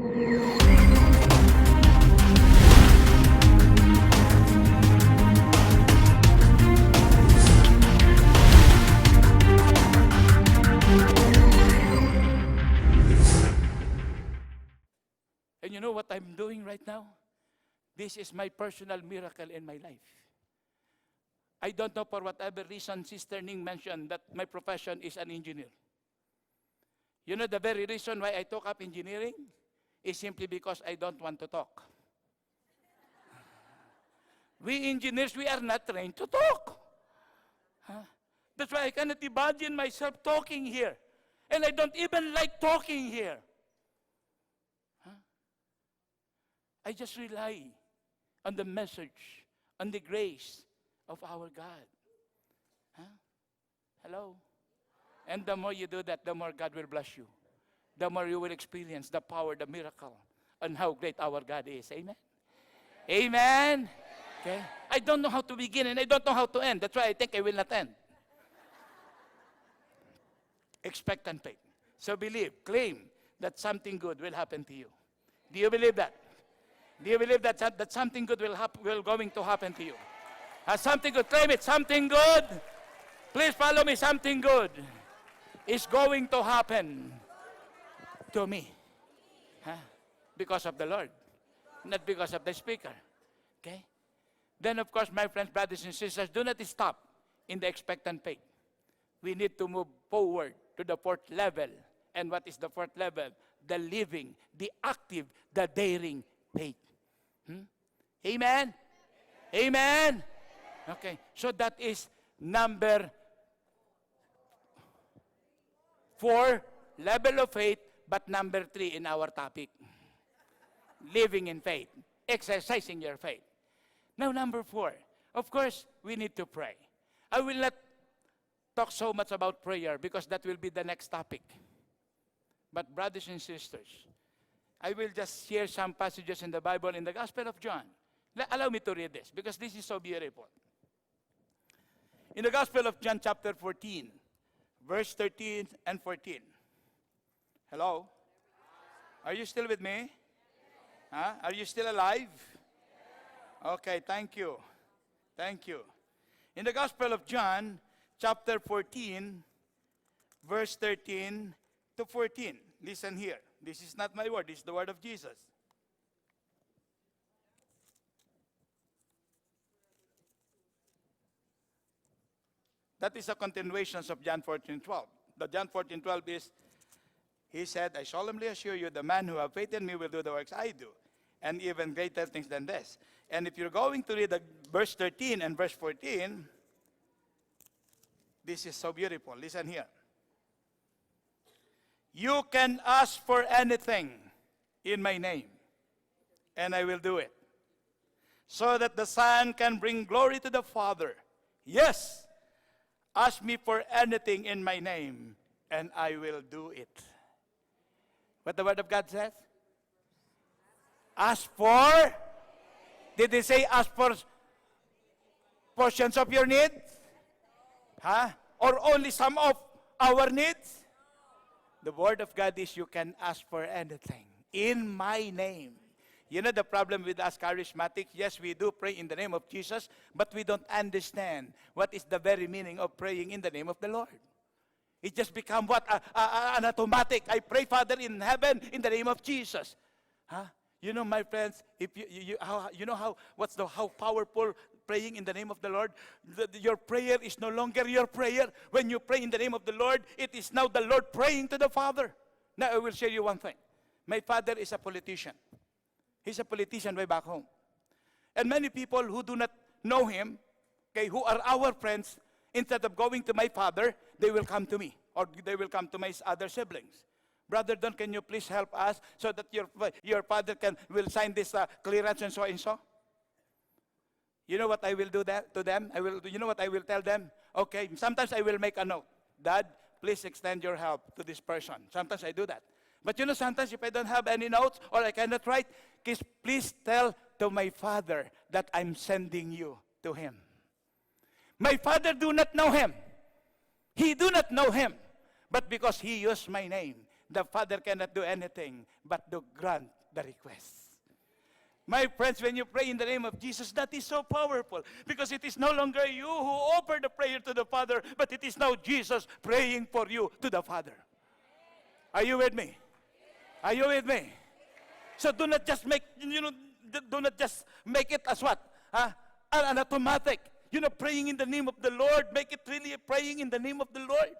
And you know what I'm doing right now? This is my personal miracle in my life. I don't know for whatever reason Sister Ning mentioned that my profession is an engineer. You know the very reason why I took up engineering is simply because I don't want to talk. We engineers, we are not trained to talk. That's why I cannot imagine myself talking here. And I don't even like talking here. I just rely on the message, on the grace of our God. Hello? And the more you do that, the more God will bless you. The more you will experience the power, the miracle, and how great our God is. Amen? Amen? Okay? I don't know how to begin and I don't know how to end. That's why I think I will not end. Expect and faith. So believe, claim that something good will happen to you. Do you believe that? Do you believe that something good will going to happen to you? Something good, claim it, something good. Please follow me, something good is going to happen to me. Because of the Lord, not because of the speaker. Okay? Then of course, my friends, brothers and sisters, do not stop in the expectant faith. We need to move forward to the fourth level. And what is the fourth level? The living, the active, the daring faith. Amen? Amen? Okay, so that is number 4, level of faith, but number 3 in our topic. Living in faith, exercising your faith. Now number 4, of course, we need to pray. I will not talk so much about prayer because that will be the next topic. But brothers and sisters, I will just share some passages in the Bible in the Gospel of John. Allow me to read this because this is so beautiful. In the Gospel of John chapter 14, verse 13 and 14. Hello? Are you still with me? Are you still alive? Okay, thank you. Thank you. In the Gospel of John chapter 14, verse 13 to 14. Listen here. This is not my word. This is the word of Jesus. That is a continuation of John 14:12. The John 14:12 is, he said, I solemnly assure you, the man who have faith in me will do the works I do, and even greater things than this. And if you're going to read the verse 13 and verse 14, this is so beautiful. Listen here. You can ask for anything in my name, and I will do it, so that the Son can bring glory to the Father. Yes, ask me for anything in my name, and I will do it. What the Word of God says? Ask for, did he say ask for portions of your needs? Or only some of our needs? The Word of God is you can ask for anything in my name. You know the problem with us charismatics? Yes, we do pray in the name of Jesus, but we don't understand what is the very meaning of praying in the name of the Lord. It just become what? An automatic. I pray, Father, in heaven, in the name of Jesus. You know, my friends, if you know how powerful praying in the name of the Lord? Your prayer is no longer your prayer. When you pray in the name of the Lord, it is now the Lord praying to the Father. Now, I will share you one thing. My father is a politician. He's a politician way back home. And many people who do not know him, okay, who are our friends, instead of going to my father, they will come to me, or they will come to my other siblings. Brother Don, can you please help us so that your father will sign this clearance and so and so? You know what I will do that to them? You know what I will tell them? Okay, sometimes I will make a note. Dad, please extend your help to this person. Sometimes I do that. But you know, sometimes if I don't have any notes or I cannot write, please tell to my father that I'm sending you to him. My father do not know him. He do not know him. But because he used my name, the Father cannot do anything but to grant the request. My friends, when you pray in the name of Jesus, that is so powerful because it is no longer you who offer the prayer to the Father, but it is now Jesus praying for you to the Father. Are you with me? Are you with me? So do not just make, do not just make it as what? An automatic. Praying in the name of the Lord. Make it really praying in the name of the Lord.